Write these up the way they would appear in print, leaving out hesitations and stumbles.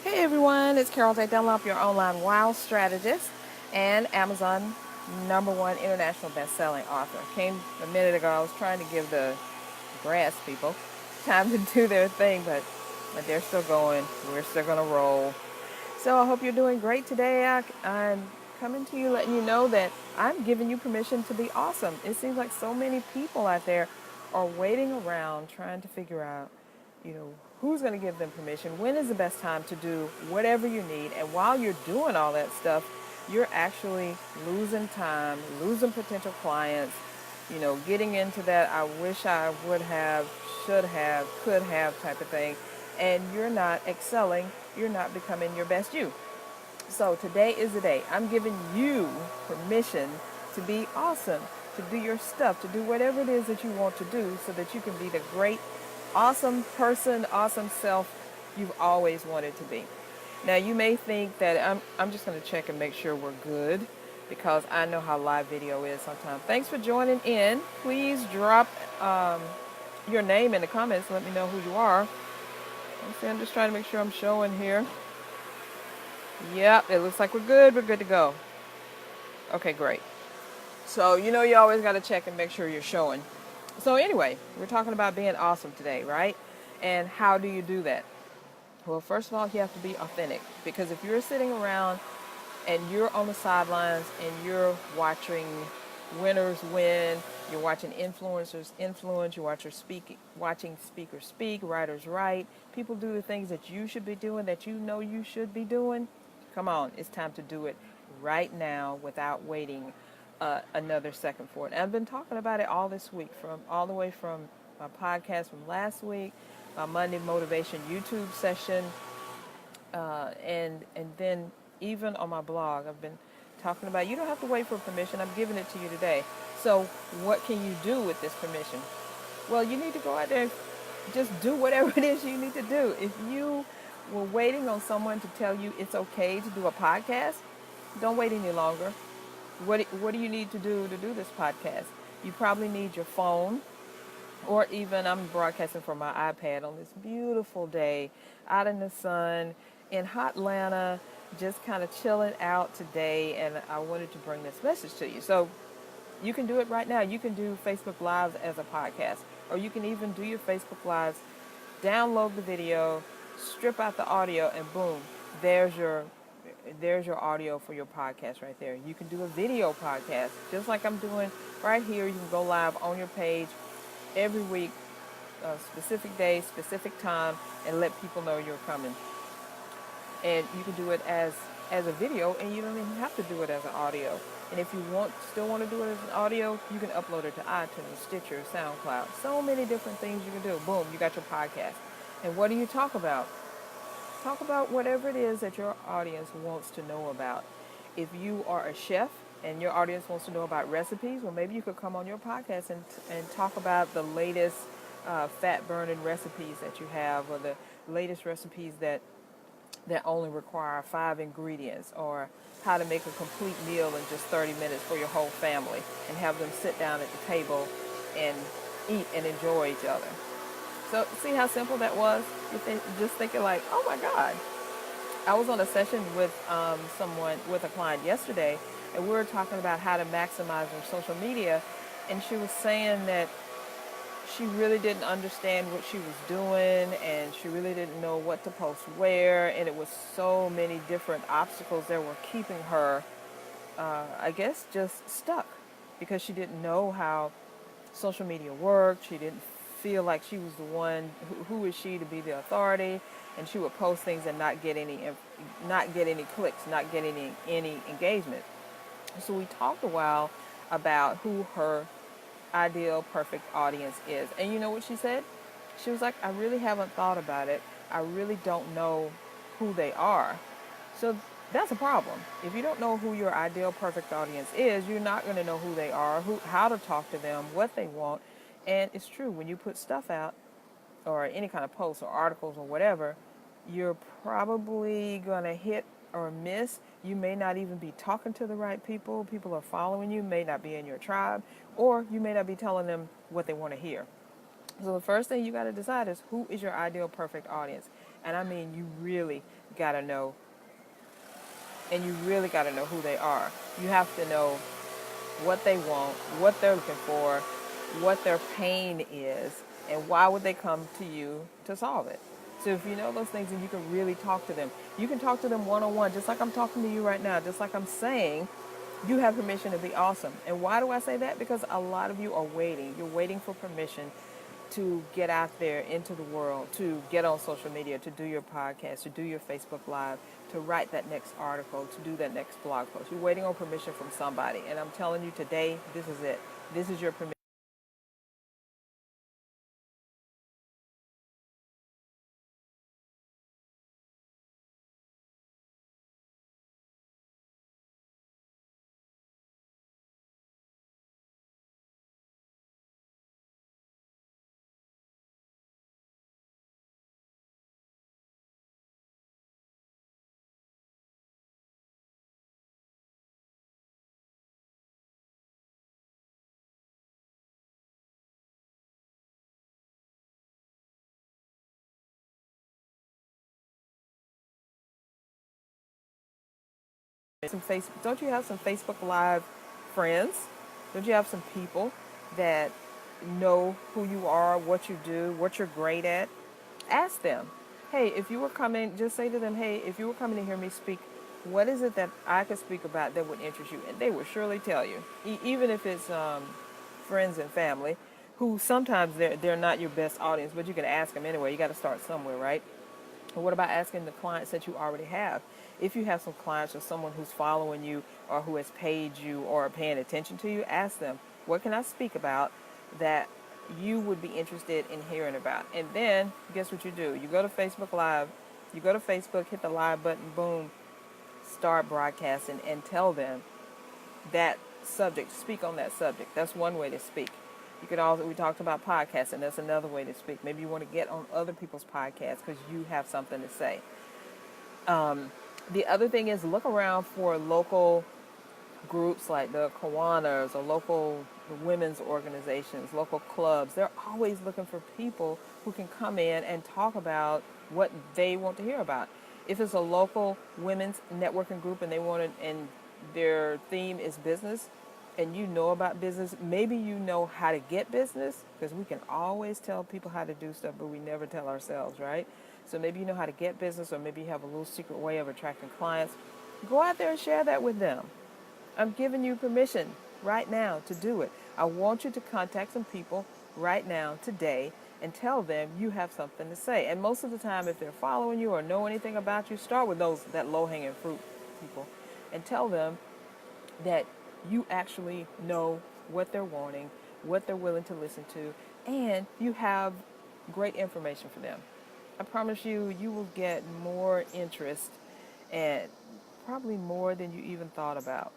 Hey everyone, it's Carol J. Dunlop, your online wow strategist and Amazon #1 international best-selling author. Came a minute ago, I was trying to give the grass people time to do their thing, but they're still going. We're still going to roll. So I hope you're doing great today. I'm coming to you letting you know that I'm giving you permission to be awesome. It seems like so many people out there are waiting around trying to figure out, you know, who's going to give them permission, when is the best time to do whatever you need. And while you're doing all that stuff, you're actually losing time, losing potential clients, getting into that I wish I would have, should have, could have type of thing. And you're not excelling, you're not becoming your best you. So today is the day. I'm giving you permission to be awesome, to do your stuff, to do whatever it is that you want to do so that you can be the great, awesome person, awesome self you've always wanted to be. Now you may think that I'm just going to check and make sure we're good because I know how live video is sometimes. Thanks for joining in. Please drop your name in the comments. Let me know who you are. Let's see, I'm just trying to make sure I'm showing here. Yep, it looks like we're good. We're good to go. Okay, great. So, you always got to check and make sure you're showing. So, anyway, we're talking about being awesome today, right? And how do you do that? Well, first of all, you have to be authentic because if you're sitting around and you're on the sidelines and you're watching winners win, you're watching influencers influence, watching speakers speak, writers write, people do the things that you should be doing, that you know you should be doing. Come on, it's time to do it right now without waiting another second for it. And I've been talking about it all this week, from all the way from my podcast from last week, my Monday motivation YouTube session, and then even on my blog, I've been talking about you don't have to wait for permission. I'm giving it to you today. So what can you do with this permission? Well, you need to go out there and just do whatever it is you need to do. If you were waiting on someone to tell you it's okay to do a podcast, don't wait any longer. What do you need to do this podcast? You probably need your phone, or even I'm broadcasting from my iPad on this beautiful day out in the sun in hot Atlanta, just kind of chilling out today, and I wanted to bring this message to you. So you can do it right now. You can do Facebook Lives as a podcast, or you can even do your Facebook Lives, download the video, strip out the audio, and boom, there's your audio for your podcast right there. You can do a video podcast, just like I'm doing right here. You can go live on your page every week, specific day, specific time, and let people know you're coming. And you can do it as a video, and you don't even have to do it as an audio. And if you still want to do it as an audio, you can upload it to iTunes, Stitcher, SoundCloud. So many different things you can do. Boom, you got your podcast. And what do you talk about? Talk about whatever it is that your audience wants to know about. If you are a chef and your audience wants to know about recipes, well, maybe you could come on your podcast and talk about the latest fat-burning recipes that you have, or the latest recipes that only require 5 ingredients, or how to make a complete meal in just 30 minutes for your whole family and have them sit down at the table and eat and enjoy each other. So see how simple that was? Just thinking like, oh my God. I was on a session with with a client yesterday, and we were talking about how to maximize her social media, and she was saying that she really didn't understand what she was doing, and she really didn't know what to post where, and it was so many different obstacles that were keeping her, I guess, just stuck because she didn't know how social media worked. She didn't feel like she was the one. Who is she to be the authority? And she would post things and not get any clicks, not get any engagement. So we talked a while about who her ideal perfect audience is. And you know what she said? She was like, I really haven't thought about it. I really don't know who they are. So that's a problem. If you don't know who your ideal perfect audience is, you're not going to know who they are, how to talk to them, what they want. And it's true, when you put stuff out, or any kind of posts or articles or whatever, you're probably going to hit or miss. You may not even be talking to the right people. People are following you, may not be in your tribe, or you may not be telling them what they want to hear. So the first thing you got to decide is who is your ideal perfect audience. And I mean, you really got to know, and you really got to know who they are. You have to know what they want, what they're looking for, what their pain is, and why would they come to you to solve it. So if you know those things, then you can really talk to them. You can talk to them one-on-one, just like I'm talking to you right now, just like I'm saying, you have permission to be awesome. And why do I say that? Because a lot of you are waiting. You're waiting for permission to get out there into the world, to get on social media, to do your podcast, to do your Facebook Live, to write that next article, to do that next blog post. You're waiting on permission from somebody. And I'm telling you today, this is it. This is your permission. Some Facebook, don't you have some Facebook Live friends? Don't you have some people that know who you are, what you do, what you're great at? Ask them, hey, if you were coming, just say to them, hey, if you were coming to hear me speak, what is it that I could speak about that would interest you? And they will surely tell you, even if it's friends and family, who sometimes they're not your best audience, but you can ask them anyway. You got to start somewhere, right? And what about asking the clients that you already have? If you have some clients or someone who's following you or who has paid you or are paying attention to you, ask them, what can I speak about that you would be interested in hearing about? And then guess what you do? You go to Facebook Live, you go to Facebook, hit the live button, boom, start broadcasting and tell them that subject, speak on that subject. That's one way to speak. You could also, we talked about podcasting. That's another way to speak. Maybe you want to get on other people's podcasts because you have something to say. The other thing is look around for local groups like the Kiwanis or local women's organizations, local clubs. They're always looking for people who can come in and talk about what they want to hear about. If it's a local women's networking group and they want it, and their theme is business, and you know about business, maybe you know how to get business, because we can always tell people how to do stuff, but we never tell ourselves, right? So maybe you know how to get business, or maybe you have a little secret way of attracting clients. Go out there and share that with them. I'm giving you permission right now to do it. I want you to contact some people right now, today, and tell them you have something to say. And most of the time, if they're following you or know anything about you, start with those that low-hanging fruit people and tell them that you actually know what they're wanting, what they're willing to listen to, and you have great information for them. I promise you, you will get more interest and probably more than you even thought about.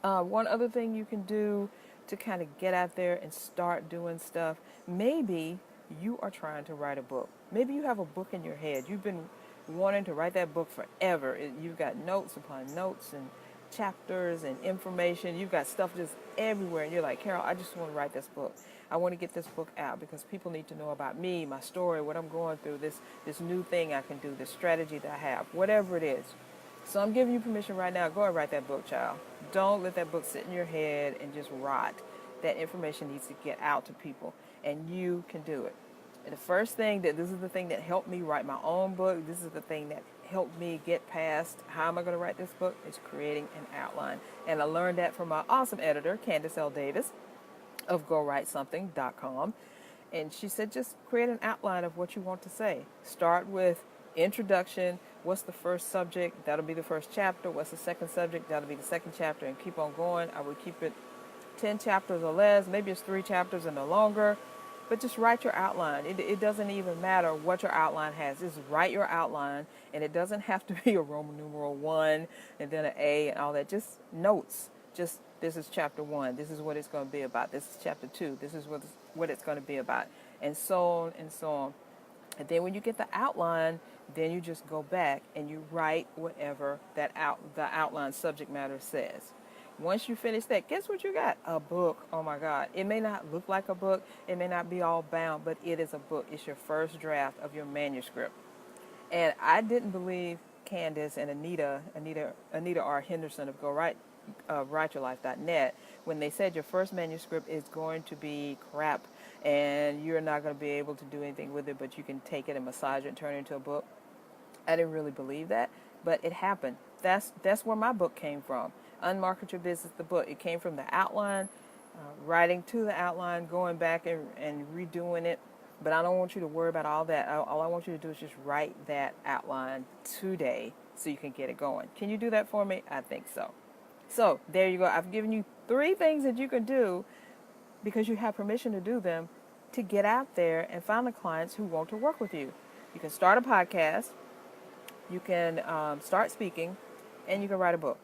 One other thing you can do to kind of get out there and start doing stuff, maybe you are trying to write a book. Maybe you have a book in your head. You've been wanting to write that book forever. You've got notes upon notes and chapters and information. You've got stuff just everywhere. And you're like, Carol, I just want to write this book. I want to get this book out because people need to know about me, my story, what I'm going through, this new thing I can do, this strategy that I have, whatever it is. So I'm giving you permission right now. Go and write that book, child. Don't let that book sit in your head and just rot. That information needs to get out to people, and you can do it. And the first thing this is the thing that helped me write my own book. This is the thing that helped me get past how am I going to write this book is creating an outline. And I learned that from my awesome editor, Candace L. Davis of GoWriteSomething.com. And she said, just create an outline of what you want to say. Start with introduction. What's the first subject? That'll be the first chapter. What's the second subject? That'll be the second chapter, and keep on going. I would keep it 10 chapters or less. Maybe it's 3 chapters and no longer. But just write your outline. It doesn't even matter what your outline has. Just write your outline, and it doesn't have to be a Roman numeral 1 and then an A and all that. Just notes. Just this is chapter 1. This is what it's going to be about. This is chapter 2. This is what it's going to be about. And so on and so on. And then when you get the outline, then you just go back and you write whatever the outline subject matter says. Once you finish that, guess what you got? A book. Oh my God. It may not look like a book, it may not be all bound, but it is a book. It's your first draft of your manuscript. And I didn't believe Candace and Anita R. Henderson of GoWriteYourLife.net when they said your first manuscript is going to be crap and you're not going to be able to do anything with it, but you can take it and massage it and turn it into a book. I didn't really believe that, but it happened. That's where my book came from. Unmarket Your Business, the book. It came from the outline, writing to the outline, going back and redoing it. But I don't want you to worry about all that. All I want you to do is just write that outline today so you can get it going. Can you do that for me? I think so. So there you go. I've given you 3 things that you can do because you have permission to do them to get out there and find the clients who want to work with you. You can start a podcast, you can start speaking, and you can write a book.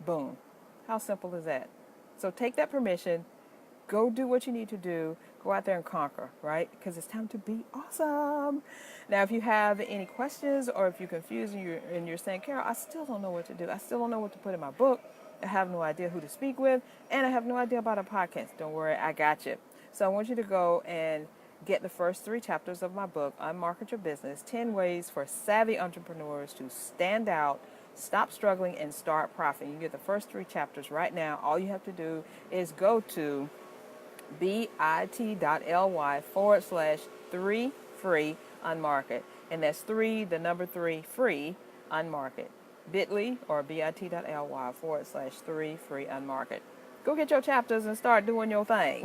Boom. How simple is that? So take that permission, go do what you need to do, go out there and conquer, right? Because it's time to be awesome. Now, if you have any questions or if you're confused and you're saying, Carol, I still don't know what to do. I still don't know what to put in my book. I have no idea who to speak with, and I have no idea about a podcast. Don't worry, I got you. So I want you to go and get the first 3 chapters of my book, Unmarket Your Business, 10 Ways for Savvy Entrepreneurs to Stand Out, Stop Struggling, and Start Profiting. You get the first 3 chapters right now. All you have to do is go to bit.ly/3 free unmarket. And that's 3, the number 3, free unmarket. bit.ly or bit.ly/3 free unmarket. Go get your chapters and start doing your thing.